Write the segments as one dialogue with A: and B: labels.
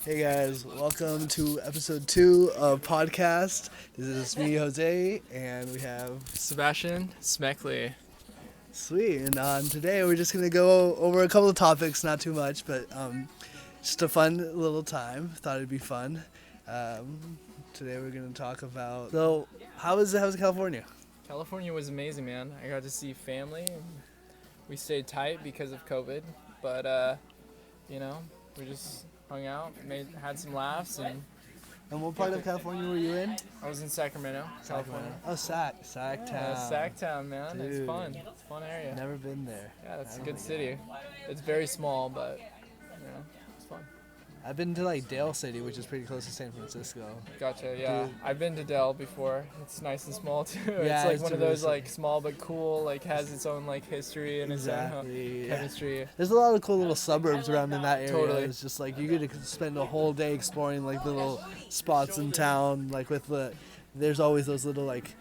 A: Hey guys, welcome to episode 2 of podcast. This is me, Jose, and we have
B: Sebastian Smeckley.
A: Sweet. And today we're just gonna go over a couple of topics, not too much, but just a fun little time. Thought it'd be fun. Today we're gonna talk about. So, how's California?
B: California was amazing, man. I got to see family. We stayed tight because of COVID, but we just hung out, had some laughs, and
A: And what part of California were you in?
B: I was in Sacramento, California.
A: Oh, Sacktown.
B: Sacktown, man. It's
A: Dude.
B: fun. It's a fun area.
A: Never been there.
B: Yeah, it's a good city. It's very small, but it's fun.
A: I've been to like Dale City, which is pretty close to San Francisco.
B: Gotcha. Yeah,
A: Dude.
B: I've been to Dell before. It's nice and small too.
A: Yeah,
B: It's like
A: it's
B: one of
A: really
B: those like small but cool. Like has its own like history and its own
A: Exactly.
B: chemistry.
A: There's a lot of cool little suburbs around in that area.
B: Totally.
A: It's just like you get to spend a whole day exploring like the little spots in town. Like there's always those little like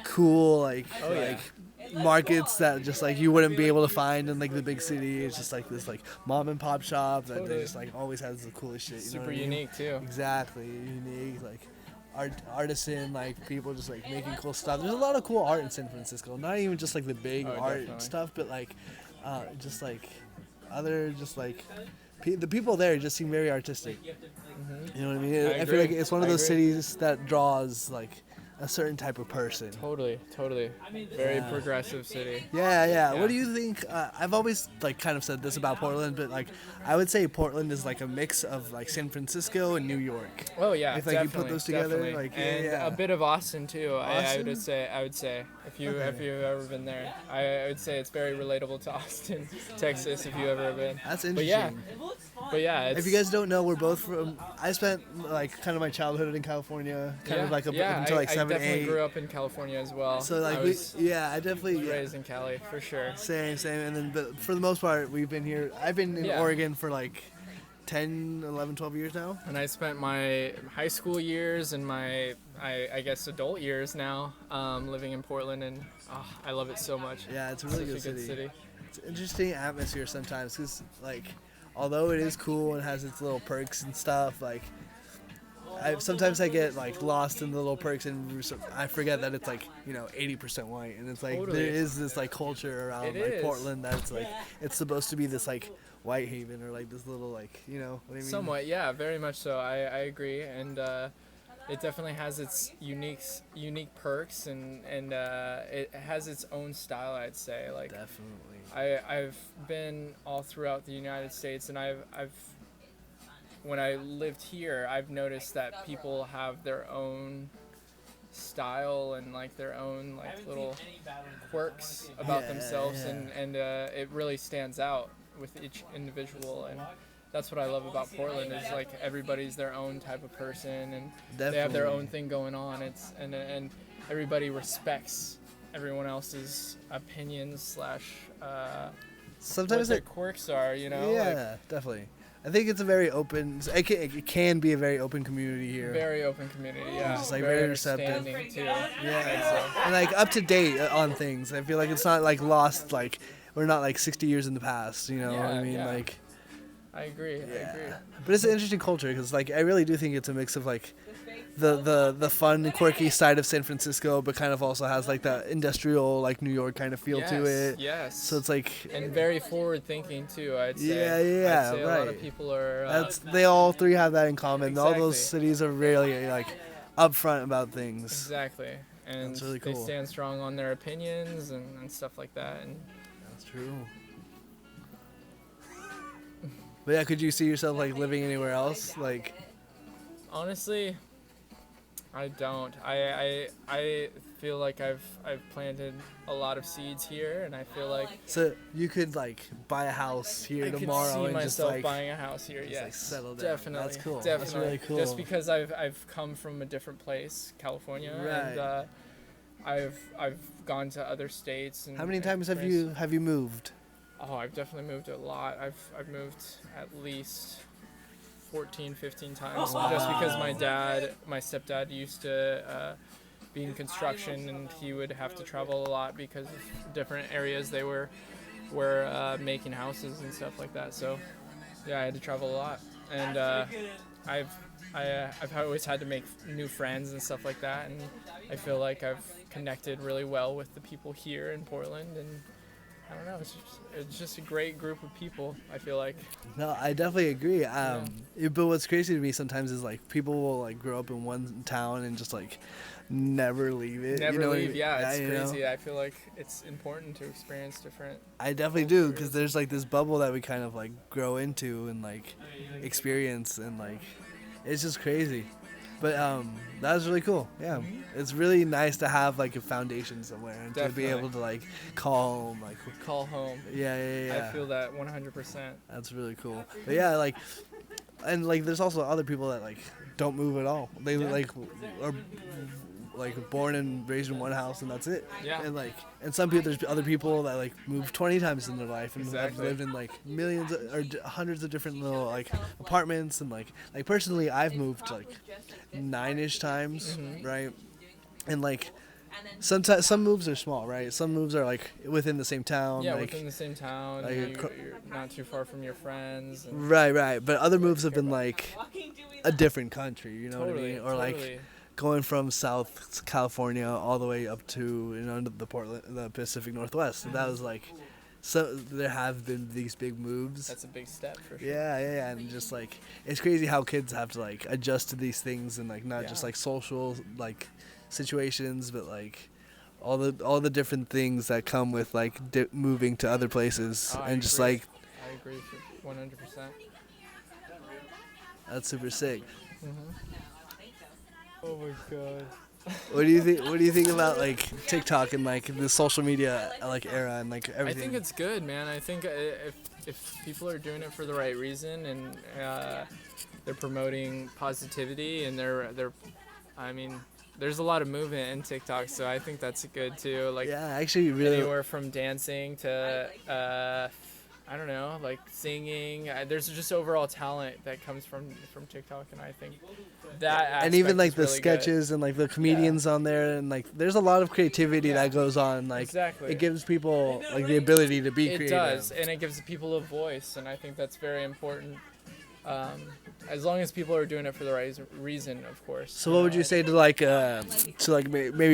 A: cool like markets that just like you wouldn't be able to find in like the big city. It's just like this like mom and pop shop that
B: Totally.
A: they just like always has the coolest shit. You know
B: Super
A: what I mean?
B: unique too.
A: Exactly, unique like. Artisan, like people just like making cool stuff. There's a lot of cool art in San Francisco. Not even just like the big art
B: Definitely.
A: stuff, but like just like other just like the people there just seem very artistic. You know what I mean? I feel
B: agree.
A: like it's one of
B: I
A: those
B: agree.
A: cities that draws like a certain type of person.
B: Totally. Very
A: Yeah.
B: progressive city.
A: Yeah.
B: Yeah.
A: What do you think? I've always like kind of said this about Portland, but like I would say Portland is like a mix of like San Francisco and New York.
B: Oh yeah,
A: If, like, you
B: definitely,
A: put those together,
B: definitely.
A: like,
B: and
A: yeah.
B: a bit of Austin too. I
A: Austin?
B: would say if you've
A: Okay.
B: ever been there, I would say it's very relatable to Austin, Texas, if you ever been.
A: That's
B: But yeah,
A: interesting.
B: it's,
A: If you guys don't know, we're both from. I spent like kind of my childhood in California, kind of like up until like
B: I
A: 7,
B: definitely
A: 8.
B: grew up in California as well.
A: So like
B: I was
A: I definitely
B: raised in Cali for sure.
A: same, and then but for the most part we've been here. I've been in
B: Yeah.
A: Oregon for like 10, 11, 12 years now.
B: And I spent my high school years and my, I guess, adult years now living in Portland, and I love it so much.
A: Yeah, it's a really
B: Such
A: good
B: a
A: city. It's an interesting atmosphere sometimes because like although it is cool and has its little perks and stuff, like sometimes I get like lost in the little perks and I forget that it's like 80% white, and it's like
B: Totally.
A: there is this like culture around
B: It
A: like
B: is.
A: Portland that's like it's supposed to be this like white haven or like this little like what I mean.
B: Somewhat, yeah, very much so. I agree, and it definitely has its unique perks, and it has its own style. I'd say, like
A: Definitely.
B: I've been all throughout the United States, and I've when I lived here, I've noticed that people have their own style and like their own like little quirks about
A: Yeah,
B: themselves,
A: yeah.
B: and it really stands out with each individual, and that's what I love about Portland is like everybody's their own type of person, and they have their
A: Definitely.
B: own thing going on. It's and everybody respects everyone else's opinions slash what
A: Sometimes
B: their
A: it
B: quirks are,
A: yeah, definitely. I think it's a very open. It can be a very open community here.
B: very open community, yeah.
A: Just, like, very receptive.
B: understanding too.
A: Yeah, and like up to date on things. I feel like it's not like lost. Like we're not like 60 years in the past. You know what I
B: Yeah,
A: mean?
B: yeah.
A: Like
B: I agree.
A: but it's an interesting culture because like I really do think it's a mix of like the fun and quirky side of San Francisco, but kind of also has like the industrial like New York kind of feel to it.
B: Yes.
A: So it's like
B: And very forward thinking too, I'd say.
A: Yeah,
B: I'd say a lot of
A: right.
B: people are.
A: they all three have that in common. All those
B: Exactly.
A: cities are really like upfront about things.
B: Exactly. And
A: That's really
B: they
A: cool.
B: stand strong on their opinions and stuff like that. And
A: That's true. But yeah, could you see yourself like living anywhere else? Like,
B: honestly, I don't. I feel like I've planted a lot of seeds here, and I feel like
A: so you could like buy a house here
B: I could
A: tomorrow
B: see
A: and just
B: myself
A: like
B: buying a house here.
A: just,
B: Yes,
A: like, settle down.
B: definitely.
A: That's cool.
B: Definitely.
A: That's really cool.
B: Just because I've come from a different place, California,
A: Right.
B: and I've gone to other states. And
A: How many
B: and
A: times have you moved?
B: Oh, I've definitely moved a lot. I've moved at least 14, 15 times, just because my stepdad used to be in construction, and he would have to travel a lot because of different areas they were making houses and stuff like that. So yeah, I had to travel a lot, and I've always had to make new friends and stuff like that, and I feel like I've connected really well with the people here in Portland, and I don't know, it's just a great group of people, I feel like.
A: No, I definitely agree. But what's crazy to me sometimes is like people will like grow up in one town and just like never leave it.
B: Never
A: you know
B: leave, yeah, it's
A: you
B: crazy.
A: know?
B: I feel like it's important to experience different.
A: I definitely do, because there's like this bubble that we kind of like grow into and like experience, and like it's just crazy. But that was really cool. Yeah, it's really nice to have like a foundation somewhere and
B: Definitely.
A: to be able to like call home, like
B: Call home.
A: yeah.
B: I feel that 100%.
A: That's really cool. But yeah, like, and like there's also other people that like don't move at all. They like are like born and raised in one house and that's it.
B: Yeah.
A: And like, and some people, there's other people that like move 20 times in their life and have
B: Exactly.
A: lived in like millions or hundreds of different little like apartments, and like personally I've moved like 9-ish times, right? And like sometimes some moves are small, right? Some moves are like within the same town.
B: Yeah,
A: like,
B: within the same town,
A: like
B: you're not too far from your friends. And
A: right. But other moves have been like a different country, you know what I
B: Totally,
A: mean? Or like
B: totally.
A: going from South California all the way up to, you know, the Pacific Northwest. And that was like, so there have been these big moves.
B: That's a big step for sure.
A: Yeah, and just like it's crazy how kids have to like adjust to these things, and like not just like social like situations, but like all the different things that come with like moving to other places, and just like
B: I agree 100%.
A: that's super sick.
B: Oh my god.
A: What do you think? What do you think about like TikTok and like the social media like era and like everything?
B: I think it's good, man. I think if people are doing it for the right reason, and they're promoting positivity, and I mean, there's a lot of movement in TikTok, so I think that's good too. Like,
A: yeah, actually, really.
B: Anywhere from dancing to I don't know, like singing. There's just overall talent that comes from TikTok, and I think that
A: and even like the
B: really
A: sketches
B: good.
A: and like the comedians on there, and like there's a lot of creativity that goes on. Like
B: Exactly.
A: it gives people like the ability to be creative.
B: It does, and it gives people a voice, and I think that's very important. As long as people are doing it for the right reason, of course.
A: So what would you say to like maybe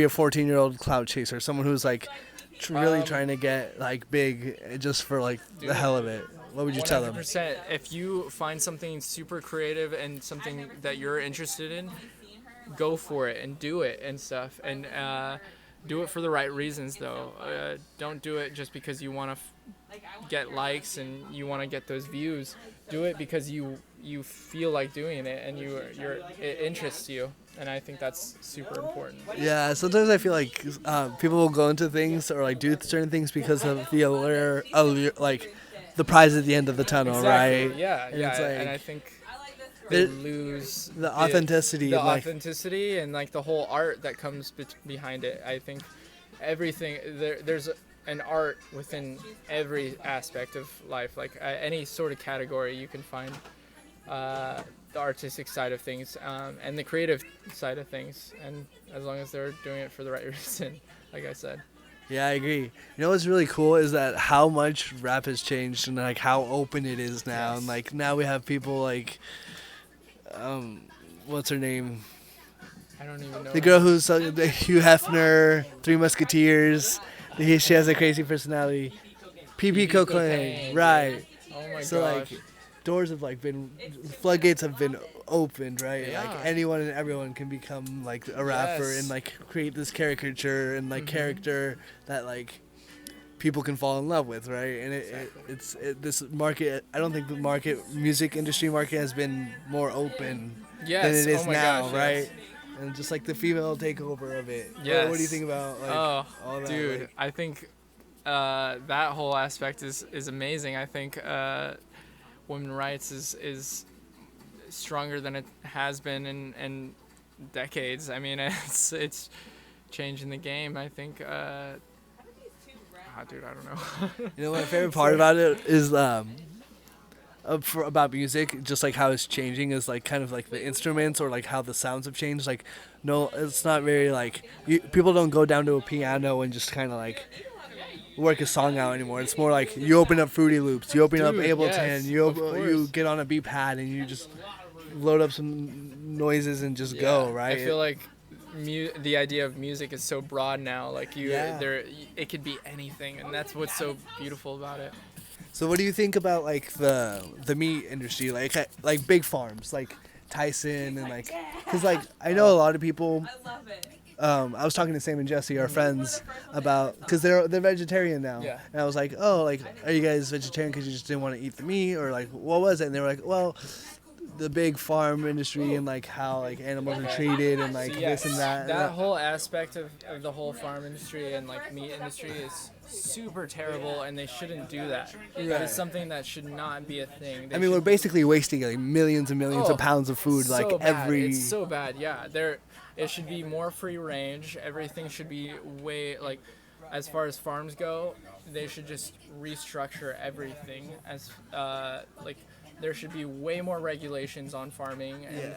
A: a 14-year-old clout chaser, someone who's like really trying to get like big just for like the hell of it? What would you tell them?
B: 100%. If you find something super creative and something that you're interested in, go for it and do it and stuff. And do it for the right reasons, though. Don't do it just because you want to get likes and you want to get those views. Do it because you feel like doing it and it interests you. And I think that's super important.
A: Yeah, sometimes I feel like people will go into things or like do certain things because of the allure like the prize at the end of the tunnel,
B: Exactly.
A: right?
B: Yeah,
A: And
B: yeah.
A: it's like,
B: And I think they lose
A: the authenticity.
B: The
A: like,
B: authenticity and like the whole art that comes behind it. I think everything there's an art within every aspect of life. Like any sort of category, you can find the artistic side of things and the creative side of things. And as long as they're doing it for the right reason, like I said.
A: Yeah, I agree. You know what's really cool is that how much rap has changed and like how open it is now.
B: Yes.
A: And like now we have people like, what's her name?
B: I don't even know.
A: The girl who's the Hugh Hefner, Three Musketeers. She has a crazy personality. PP Cocaine, right?
B: Oh my
A: So
B: gosh.
A: like, doors have like been, floodgates have been opened, right?
B: Yeah.
A: Like anyone and everyone can become like a rapper
B: Yes.
A: and like create this caricature and like character that like people can fall in love with, right? And it's this market. I don't think the music industry market has been more open
B: Yes.
A: than it is
B: Oh my
A: now,
B: gosh,
A: right?
B: yes.
A: And just like the female takeover of it.
B: Yes.
A: What do you think about like all that?
B: Dude,
A: like-
B: I think that whole aspect is amazing. I think women's rights is stronger than it has been in decades. I mean, it's changing the game. I think. Dude, I don't know.
A: You know, my favorite part about it is about music, just like how it's changing, is like kind of like the instruments or like how the sounds have changed. Like, no, it's not very like people don't go down to a piano and just kind of like work a song out anymore. It's more like you open up Fruity Loops, you open up
B: Dude,
A: Ableton,
B: yes,
A: you
B: of course.
A: you get on a beat pad and you just load up some noises and just go, right?
B: I feel like the idea of music is so broad now. Like it could be anything, and that's what's so beautiful about it.
A: So what do you think about like the meat industry, like big farms, like Tyson and like, because like I know a lot of people. I was talking to Sam and Jesse, our friends, about because they're vegetarian now, and I was like, oh, like, are you guys vegetarian because you just didn't want to eat the meat, or like what was it? And they were like, well, the big farm industry and like how like animals are treated and like this and that.
B: That whole aspect of the whole farm industry and like meat industry is super terrible, and they shouldn't do that. That is something that should not be a thing.
A: I mean, we're basically wasting like millions and millions of pounds of food, like every.
B: It's so bad. Yeah, it should be more free range. Everything should be way like, as far as farms go, they should just restructure everything as like. There should be way more regulations on farming, and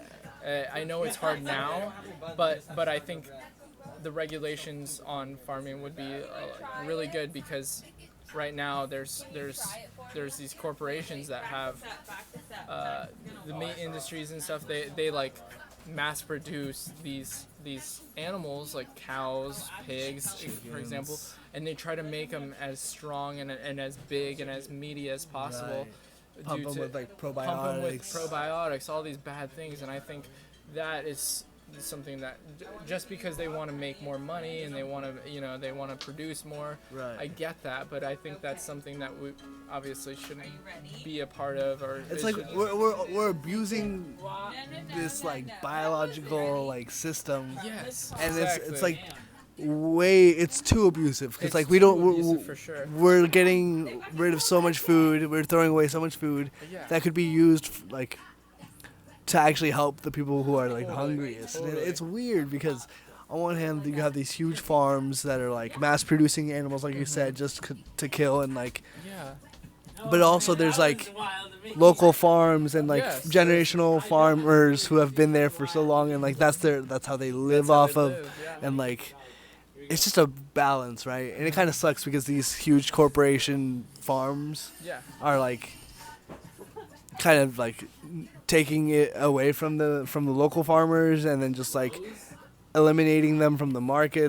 B: I know it's hard now, but I think the regulations on farming would be really good, because right now there's these corporations that have the meat industries and stuff. They like mass produce these animals like cows, pigs, for example, and they try to make them as strong and as big and as meaty as possible.
A: Right. Pump them with like probiotics.
B: All these bad things, and I think that is something that just because they want to make more money and they want to produce more.
A: Right.
B: I get that, but I think that's something that we obviously shouldn't be a part of. Or
A: it's like we're abusing this like biological like system.
B: Yes.
A: And
B: exactly.
A: it's like. It's too abusive, because like we're getting rid of so much food, we're throwing away so much food that could be used like to actually help the people who are like hungriest. And it's weird because on one hand you have these huge farms that are like mass producing animals, like you said, just to kill, and like but also there's like local farms and like generational farmers who have been there for so long, and like that's how they live and like it's just a balance, right? And it kind of sucks because these huge corporation farms are like kind of like taking it away from the local farmers, and then just like eliminating them from the markets.